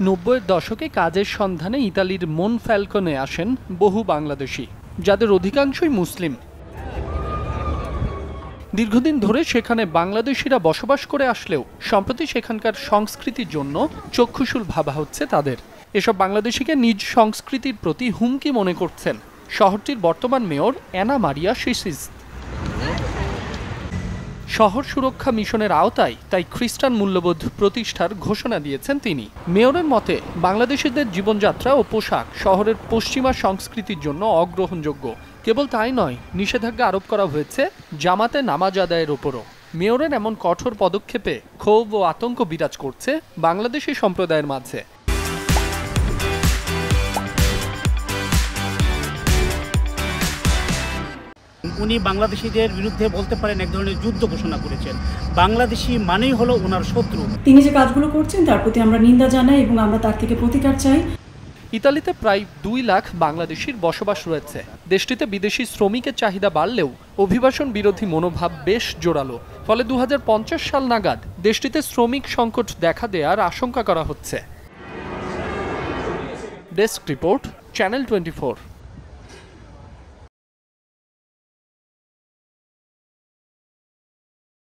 90-এর দশকে কাজের সন্ধানে ইতালির মনফ্যালকনে আসেন বহু বাংলাদেশি, যাদের অধিকাংশই মুসলিম। দীর্ঘদিন ধরে সেখানে বাংলাদেশিরা বসবাস করে আসলেও সম্প্রতি সেখানকার সংস্কৃতির জন্য চক্ষুশূল ভাবা হচ্ছে তাদের। এসব বাংলাদেশিকে নিজ সংস্কৃতির প্রতি হুমকি মনে করছেন শহরটির বর্তমান মেয়র অ্যানা মারিয়া সিসিস। শহর সুরক্ষা মিশনের আওতায় তাই খ্রিস্টান মূল্যবোধ প্রতিষ্ঠার ঘোষণা দিয়েছেন তিনি। মেয়রের মতে বাংলাদেশিদের জীবনযাত্রা ও পোশাক শহরের পশ্চিমা সংস্কৃতির জন্য অগ্রহণযোগ্য। কেবল তাই নয়, নিষেধাজ্ঞা আরোপ করা হয়েছে জামাতে নামাজ আদায়ের ওপরও। মেয়রের এমন কঠোর পদক্ষেপে ক্ষোভ ও আতঙ্ক বিরাজ করছে বাংলাদেশি সম্প্রদায়ের মাঝে। উনি বাংলাদেশিদের বিরুদ্ধে বলতে পারেন এক ধরনের যুদ্ধ ঘোষণা করেছেন। বাংলাদেশি মানেই হলো ওনার শত্রু। তিনি যে কাজগুলো করছেন তার প্রতি আমরা নিন্দা জানাই এবং আমরা তার থেকে প্রতিকার চাই। ইতালিতে প্রায় 2 লাখ বাংলাদেশির বসবাস রয়েছে। দেশটিতে বিদেশি শ্রমিকের চাহিদা বাড়লেও অভিবাসন বিরোধী মনোভাব বেশ জোরালো। ফলে 2050 সাল নাগাদ দেশটিতে শ্রমিক সংকট দেখা দেওয়ার আশঙ্কা করা হচ্ছে। Desk report, channel 24।